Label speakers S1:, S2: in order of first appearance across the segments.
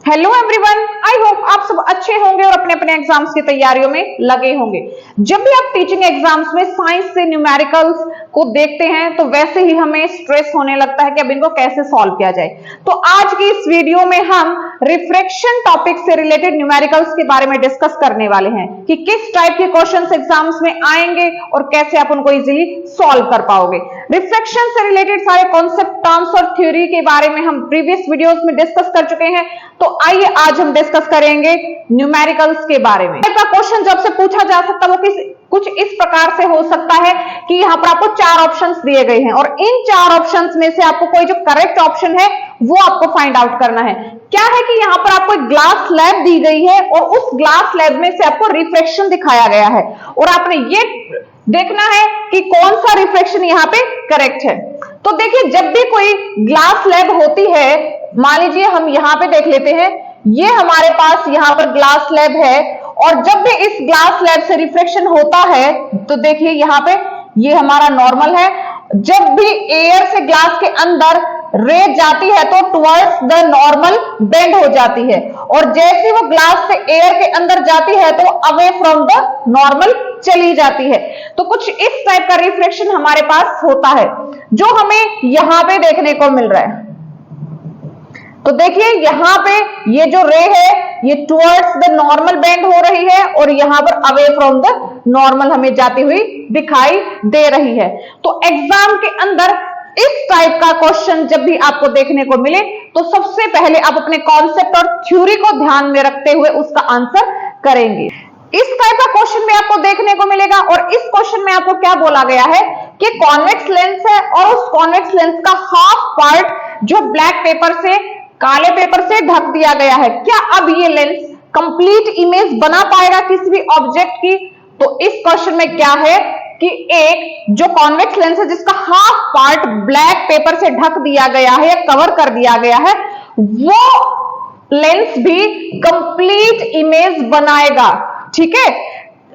S1: Hello everyone, I hope आप सब अच्छे होंगे और अपने अपने एग्जाम्स की तैयारियों में लगे होंगे। जब भी आप टीचिंग एग्जाम्स में साइंस से न्यूमेरिकल्स को देखते हैं तो वैसे ही हमें स्ट्रेस होने लगता है कि अब इनको कैसे सॉल्व किया जाए। तो आज की इस वीडियो में हम रिफ्रैक्शन टॉपिक से रिलेटेड न्यूमेरिकल्स के बारे में डिस्कस करने वाले हैं कि किस टाइप के क्वेश्चंस एग्जाम्स में आएंगे और कैसे आप उनको इजीली सॉल्व कर पाओगे। रिफ्रैक्शन से रिलेटेड सारे कॉन्सेप्ट, टर्म्स और थ्योरी के बारे में हम प्रीवियस वीडियोस में डिस्कस कर चुके हैं। तो आइए आज हम डिस्कस करेंगे न्यूमेरिकल्स के बारे में। का क्वेश्चन जब से पूछा जा सकता है वो कुछ इस प्रकार से हो सकता है कि यहाँ पर आपको 4 ऑप्शंस दिए गए हैं और इन 4 ऑप्शंस में से आपको कोई जो करेक्ट ऑप्शन है वो आपको फाइंड आउट करना है। क्या है कि यहाँ पर आपको एक ग्लास स्लैब दी गई है और उस ग्लास स्लैब में से आपको रिफ्रैक्शन दिखाया गया है और आपने ये देखना है कि कौन सा रिफ्रैक्शन यहाँ पे करेक्ट है। तो देखिए, जब भी कोई ग्लास स्लैब होती है, मान लीजिए हम यहाँ पे देख लेते हैं, ये हमारे पास यहाँ पर ग्लास स्लैब है और जब भी इस ग्लास स्लैब से रिफ्रैक्शन होता है तो देखिए यहाँ पे ये हमारा नॉर्मल है। जब भी एयर से ग्लास के अंदर रे जाती है तो टुवर्ड्स द नॉर्मल बेंड हो जाती है और जैसे वो ग्लास से एयर के अंदर जाती है तो अवे फ्रॉम द नॉर्मल चली जाती है। तो कुछ इस टाइप का रिफ्रैक्शन हमारे पास होता है जो हमें यहां पे देखने को मिल रहा है। तो देखिए यहां पे ये जो रे है ये टुवर्ड्स द नॉर्मल बेंड हो रही है और यहां पर अवे फ्रॉम द नॉर्मल हमें जाती हुई दिखाई दे रही है। तो एग्जाम के अंदर इस टाइप का क्वेश्चन जब भी आपको देखने को मिले तो सबसे पहले आप अपने कॉन्सेप्ट और थ्योरी को ध्यान में रखते हुए उसका आंसर करेंगे। इस टाइप का क्वेश्चन में आपको देखने को मिलेगा और इस क्वेश्चन में आपको क्या बोला गया है कि कॉन्वेक्स लेंस है और उस कॉन्वेक्स लेंस का हाफ पार्ट जो ब्लैक पेपर से, काले पेपर से ढक दिया गया है। क्या अब ये लेंस कंप्लीट इमेज बना पाएगा किसी भी ऑब्जेक्ट की? तो इस क्वेश्चन में क्या है कि एक जो कॉन्वेक्स लेंस है जिसका हाफ पार्ट ब्लैक पेपर से ढक दिया गया है या कवर कर दिया गया है, वो लेंस भी कंप्लीट इमेज बनाएगा। ठीक है,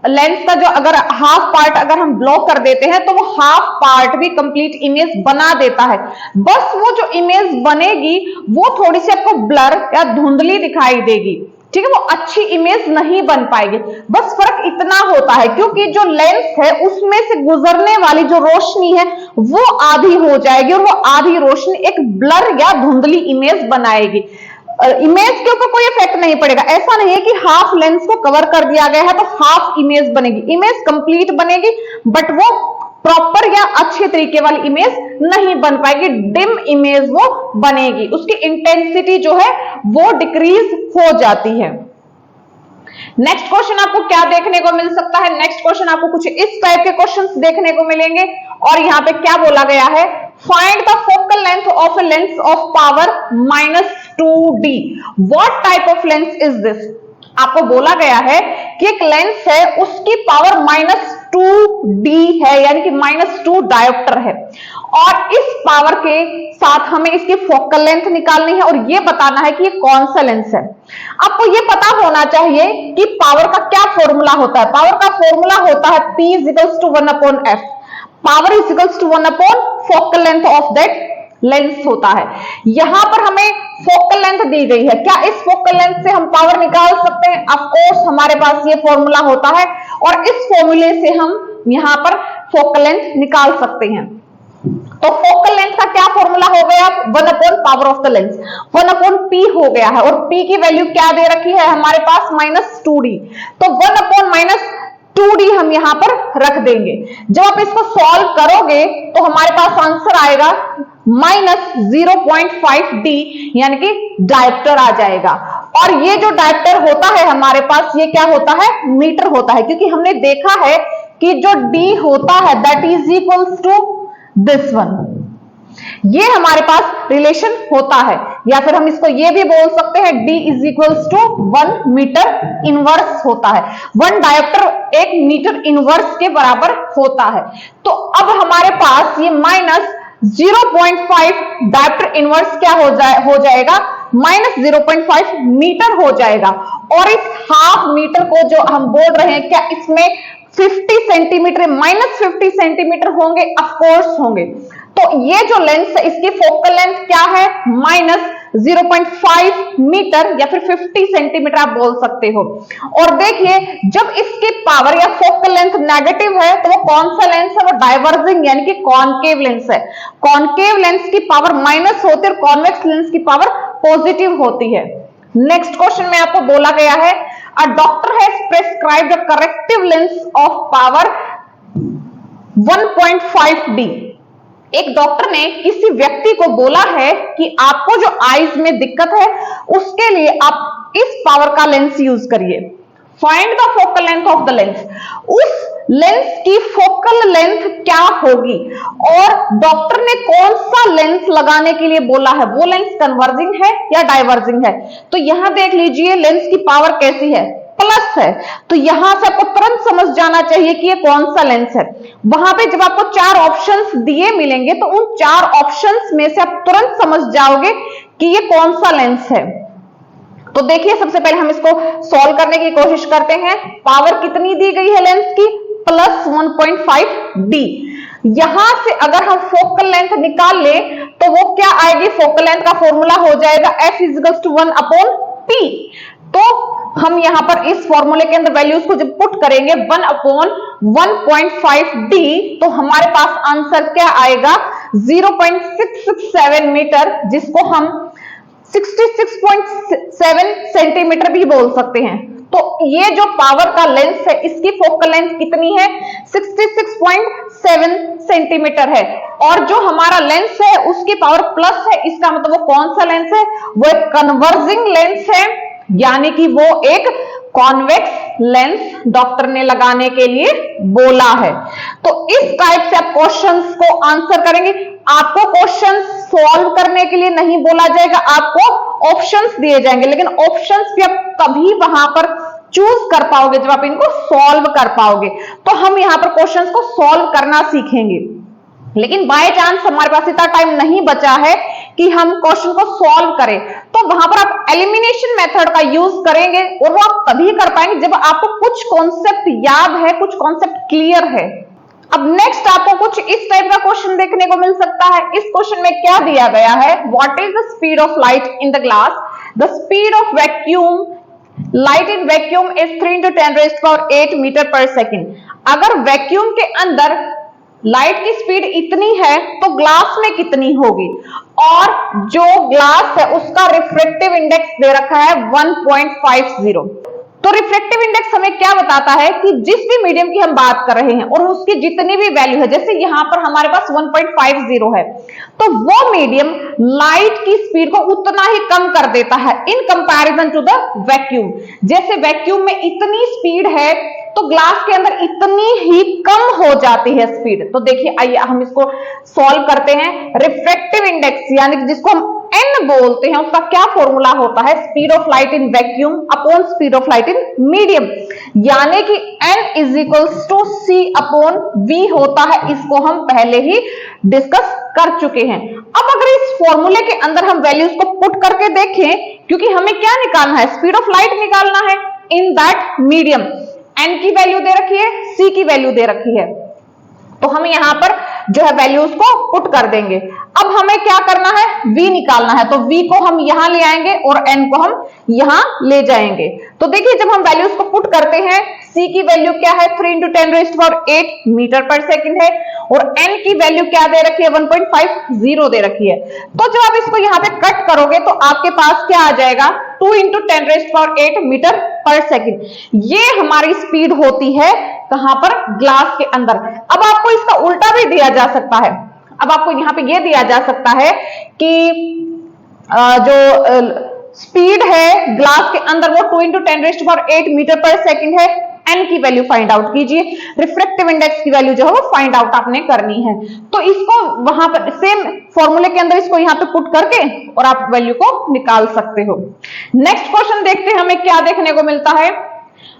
S1: लेंस का जो अगर हाफ पार्ट अगर हम ब्लॉक कर देते हैं तो वो हाफ पार्ट भी कंप्लीट इमेज बना देता है। बस वो जो इमेज बनेगी वो थोड़ी सी आपको ब्लर या धुंधली दिखाई देगी। ठीक है, वो अच्छी इमेज नहीं बन पाएगी। बस फर्क इतना होता है क्योंकि जो लेंस है उसमें से गुजरने वाली जो रोशनी है वो आधी हो जाएगी और वो आधी रोशनी एक ब्लर या धुंधली इमेज बनाएगी। इमेज के ऊपर कोई इफेक्ट नहीं पड़ेगा। ऐसा नहीं है कि हाफ लेंस को कवर कर दिया गया है तो हाफ इमेज बनेगी। इमेज कंप्लीट बनेगी बट वो प्रॉपर या अच्छे तरीके वाली इमेज नहीं बन पाएगी, डिम इमेज वो बनेगी, उसकी इंटेंसिटी जो है वो डिक्रीज हो जाती है। नेक्स्ट क्वेश्चन आपको क्या देखने को मिल सकता है? नेक्स्ट क्वेश्चन आपको कुछ इस टाइप के क्वेश्चंस देखने को मिलेंगे और यहाँ पे क्या बोला गया है, find the focal length of a lens of power -2d। What type of lens is this? आपको बोला गया है कि एक लेंस है उसकी पावर -2d है, यानी कि -2 डायोप्टर है और इस पावर के साथ हमें इसकी फोकल लेंथ निकालनी है और ये बताना है कि ये कौन सा लेंस है। आपको ये पता होना चाहिए कि पावर का क्या फॉर्मूला होता है। पावर का फॉर्मूला होता है P = 1/f। Power = 1/ focal length of that lens होता है। यहां पर हमें फोकल लेंथ दी गई है। क्या इस फोकल लेंथ से हम पावर निकाल सकते हैं? ऑफ कोर्स हमारे पास ये फॉर्मूला होता है और इस फॉर्मूले से हम यहां पर फोकल लेंथ निकाल सकते हैं। तो फोकल लेंथ का क्या फॉर्मूला हो गया? 1/ power of the lens, 1/p हो गया है और p की वैल्यू क्या दे रखी है हमारे पास? -2d। तो 1/-2d हम यहां पर रख देंगे। जब आप इसको सॉल्व करोगे तो हमारे पास आंसर आएगा -0.5d, यानी कि डायोप्टर आ जाएगा। और ये जो डायोप्टर होता है हमारे पास, ये क्या होता है? मीटर होता है, क्योंकि हमने देखा है कि जो d होता है that is equals to this one. ये हमारे पास रिलेशन होता है, या फिर हम इसको ये भी बोल सकते हैं d = 1 मीटर इनवर्स होता है। 1 डायोप्टर 1 मीटर इनवर्स के बराबर होता है। तो अब हमारे पास ये -0.5 डायोप्टर इनवर्स क्या हो जाएगा? -0.5 मीटर हो जाएगा। और इस हाफ मीटर को जो हम बोल रहे हैं, क्या इसमें 50 सेंटीमीटर -50 सेंटीमीटर होंगे? ऑफ कोर्स होंगे। तो ये जो लेंस है इसकी फोकल लेंथ क्या है? 0.5 मीटर या फिर 50 सेंटीमीटर आप बोल सकते हो। और देखिए जब इसकी पावर या फोकल लेंथ नेगेटिव है तो वो कौन सा लेंस है, वो डाइवर्जिंग यानी कि कॉनकेव लेंस है। कॉनकेव लेंस की पावर माइनस होती है और कॉन्वेक्स लेंस की पावर पॉजिटिव होती है। नेक्स्ट क्वेश्चन में आपको बोला गया है a doctor has prescribed a corrective lens of power 1.5D। एक डॉक्टर ने किसी व्यक्ति को बोला है कि आपको जो आईज में दिक्कत है उसके लिए आप इस पावर का लेंस यूज करिए। Find the focal length of the lens. उस लेंस की फोकल लेंथ क्या होगी और डॉक्टर ने कौन सा लेंस लगाने के लिए बोला है, वो लेंस कन्वर्जिंग है या डाइवर्जिंग है। तो यहां देख लीजिए लेंस की पावर कैसी है, प्लस है। तो यहां से आपको तुरंत समझ जाना चाहिए कि ये कौन सा लेंस है। वहां पे जब आपको 4 ऑप्शंस दिए मिलेंगे तो उन 4 ऑप्शंस में से आप तुरंत समझ जाओगे कि ये कौन सा लेंस है। तो देखिए सबसे पहले हम इसको सॉल्व करने की कोशिश करते हैं। पावर कितनी दी गई है लेंस की, प्लस 1.5D। यहां से अगर हम फोकल लेंथ निकाल ले तो वो क्या आएगी, फोकल लेंथ का फॉर्मूला हो जाएगा F = 1/P। तो हम यहां पर इस फॉर्मूले के अंदर वैल्यूज को जब पुट करेंगे 1/1.5D तो हमारे पास आंसर क्या आएगा 0.667 मीटर, जिसको हम 66.7 सेंटीमीटर भी बोल सकते हैं। तो ये जो पावर का लेंस है इसकी फोकल लेंथ कितनी है, 66.7 सेंटीमीटर है। और जो हमारा लेंस है उसकी पावर प्लस है, इसका मतलब वो कौन सा लेंस है, वो एक कन्वर्जिंग लेंस है, यानी कि वो एक कॉन्वेक्स लेंस डॉक्टर ने लगाने के लिए बोला है। तो इस टाइप से आप क्वेश्चंस को आंसर करेंगे। आपको क्वेश्चन सॉल्व करने के लिए नहीं बोला जाएगा, आपको ऑप्शंस दिए जाएंगे, लेकिन ऑप्शंस भी आप तभी वहां पर चूज कर पाओगे जब आप इनको सॉल्व कर पाओगे। तो हम यहां पर क्वेश्चंस को सॉल्व करना सीखेंगे। लेकिन बाय चांस हमारे पास इतना टाइम नहीं बचा है कि हम क्वेश्चन को सॉल्व करें, तो वहां पर आप एलिमिनेशन मेथड का यूज करेंगे और वो आप तभी कर पाएंगे जब आपको कुछ कॉन्सेप्ट याद है, कुछ कॉन्सेप्ट क्लियर है। अब नेक्स्ट आपको कुछ इस टाइप का क्वेश्चन देखने को मिल सकता है। इस क्वेश्चन में क्या दिया गया है, what is the speed of light in the glass, the speed of vacuum light in vacuum is 3 × 10⁸ metre per second. अगर वैक्यूम के अंदर लाइट की स्पीड इतनी है तो ग्लास में कितनी होगी, और जो ग्लास है उसका रिफ्रैक्टिव इंडेक्स दे रखा है 1.50। तो रिफ्रैक्टिव इंडेक्स हमें क्या बताता है कि जिस भी मीडियम की हम बात कर रहे हैं और उसकी जितनी भी वैल्यू है, जैसे यहां पर हमारे पास 1.50 है, तो वो मीडियम लाइट की स्पीड को उतना ही कम कर देता है in comparison to the vacuum. जैसे वैक्यूम में इतनी स्पीड है तो ग्लास के अंदर इतनी ही कम हो जाती है स्पीड। तो देखिए आइए हम इसको सॉल्व करते हैं। रिफ्रैक्टिव इंडेक्स यानी जिसको हम n बोलते हैं, उसका क्या फॉर्मूला होता है, speed of light in vacuum upon speed of light in medium, यानी कि n = c/v होता है। इसको हम पहले ही डिस्कस कर चुके हैं। अब अगर इस फॉर्मूले के अंदर हम वैल्यूज को पुट करके देखें, क्योंकि हमें क्या निकालना है, स्पीड ऑफ लाइट निकालना है इन दैट मीडियम। n की वैल्यू दे रखी है, c की वैल्यू दे रखी है, तो हम यहां पर जो है वैल्यूज को पुट कर देंगे। अब हमें क्या करना है, v निकालना है, तो v को हम यहां ले आएंगे और n को हम यहां ले जाएंगे। तो देखिए जब हम वैल्यूज को पुट करते हैं, c की वैल्यू क्या है 3 × 10⁸ मीटर पर सेकंड है, और n की वैल्यू क्या दे रखी है 1.50 दे रखी है। तो जब आप इसको यहां पे कट करोगे तो आपके पास क्या आ जाएगा 2 × 10⁸ मीटर पर सेकंड। ये हमारी स्पीड होती है कहां पर, ग्लास के अंदर। अब आपको इसका उल्टा भी दिया जा सकता है। अब आपको यहां पे ये दिया जा सकता है कि जो स्पीड है ग्लास के अंदर वो 2 × 10⁸ मीटर पर सेकंड है। n की वैल्यू फाइंड आउट कीजिए, रिफ्रैक्टिव इंडेक्स की वैल्यू जो है वो फाइंड आउट आपने करनी है। तो इसको वहां पर सेम फॉर्मूले के अंदर इसको यहां पे पुट करके और आप वैल्यू को निकाल सकते हो। नेक्स्ट क्वेश्चन देखते हैं हमें क्या देखने को मिलता है।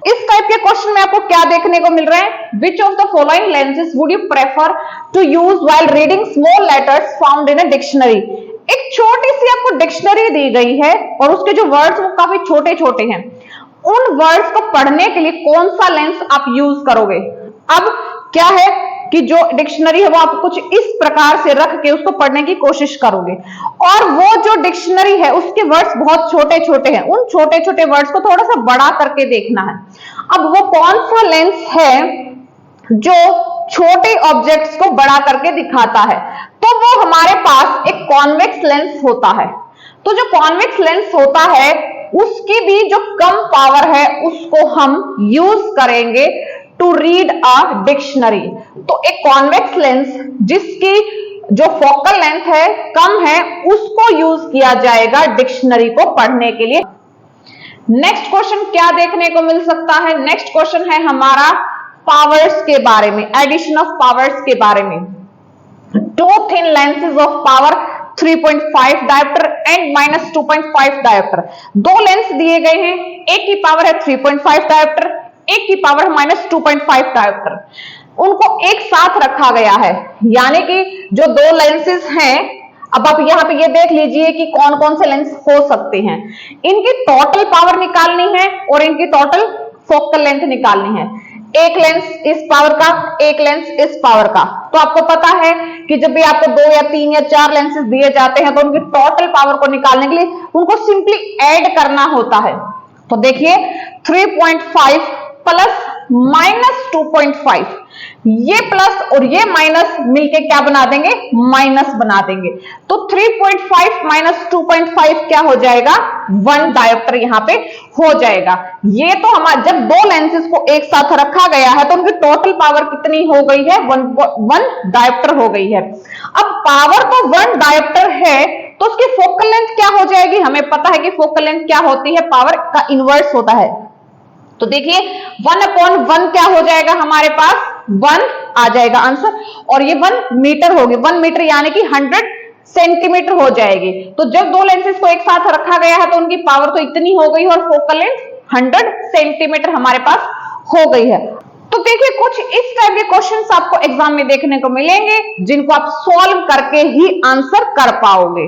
S1: इस टाइप के क्वेश्चन में आपको क्या देखने को मिल रहा है, which of the following lenses would you prefer to use while reading small letters found in a dictionary. एक छोटी सी आपको डिक्शनरी दी गई है और उसके जो वर्ड्स वो काफी छोटे छोटे हैं, उन वर्ड्स को पढ़ने के लिए कौन सा लेंस आप यूज करोगे। अब क्या है, कि जो डिक्शनरी है वो आप कुछ इस प्रकार से रख के उसको पढ़ने की कोशिश करोगे, और वो जो डिक्शनरी है उसके वर्ड्स बहुत छोटे छोटे हैं, उन छोटे छोटे वर्ड्स को थोड़ा सा बड़ा करके देखना है। अब वो कौन सा लेंस है जो छोटे ऑब्जेक्ट्स को बड़ा करके दिखाता है? तो वो हमारे पास एक कॉन्वेक्स लेंस होता है। तो जो कॉन्वेक्स लेंस होता है उसकी भी जो कम पावर है उसको हम यूज करेंगे टू रीड अ डिक्शनरी। तो एक कॉन्वेक्स लेंस जिसकी जो फोकल लेंथ है कम है उसको यूज किया जाएगा डिक्शनरी को पढ़ने के लिए। नेक्स्ट क्वेश्चन क्या देखने को मिल सकता है? नेक्स्ट क्वेश्चन है हमारा पावर्स के बारे में, एडिशन ऑफ पावर्स के बारे में। Two thin lenses of power 3.5 dioptre and -2.5 dioptre. दो लेंस दिए गए हैं, एक की पावर है 3.5 डायोप्टर, एक की पावर है -2.5 डायोप्टर। उनको एक साथ रखा गया है, यानी कि जो दो लेंसेज हैं, अब आप यहां पे ये देख लीजिए कि कौन कौन से लेंस हो सकते हैं। इनकी टोटल पावर निकालनी है और इनकी टोटल फोकल लेंथ निकालनी है। एक लेंस इस पावर का, एक लेंस इस पावर का। तो आपको पता है कि जब भी आपको 2 या 3 या 4 लेंसेज दिए जाते हैं तो उनकी टोटल पावर को निकालने के लिए उनको सिंपली ऐड करना होता है। तो देखिए 3.5 प्लस -2.5, ये प्लस और ये माइनस मिलके क्या बना देंगे? माइनस बना देंगे। तो 3.5 माइनस 2.5 क्या हो जाएगा? 1 डायोप्टर यहां पे हो जाएगा। ये तो हमारा जब दो लेंसेज को एक साथ रखा गया है तो उनकी टोटल पावर कितनी हो गई है? 1 डायोप्टर हो गई है। अब पावर तो 1 डायोप्टर है तो उसकी फोकल लेंथ क्या हो जाएगी? हमें पता है कि फोकल लेंथ क्या होती है? पावर का इनवर्स होता है। तो देखिए 1/1 क्या हो जाएगा? हमारे पास 1 आ जाएगा आंसर, और ये 1 मीटर होगी। 1 मीटर यानी कि 100 सेंटीमीटर हो जाएगी। तो जब दो लेंसेज को एक साथ रखा गया है तो उनकी पावर तो इतनी हो गई और फोकल लेंथ 100 सेंटीमीटर हमारे पास हो गई है। तो देखिए कुछ इस टाइप के क्वेश्चंस आपको एग्जाम में देखने को मिलेंगे जिनको आप सॉल्व करके ही आंसर कर पाओगे।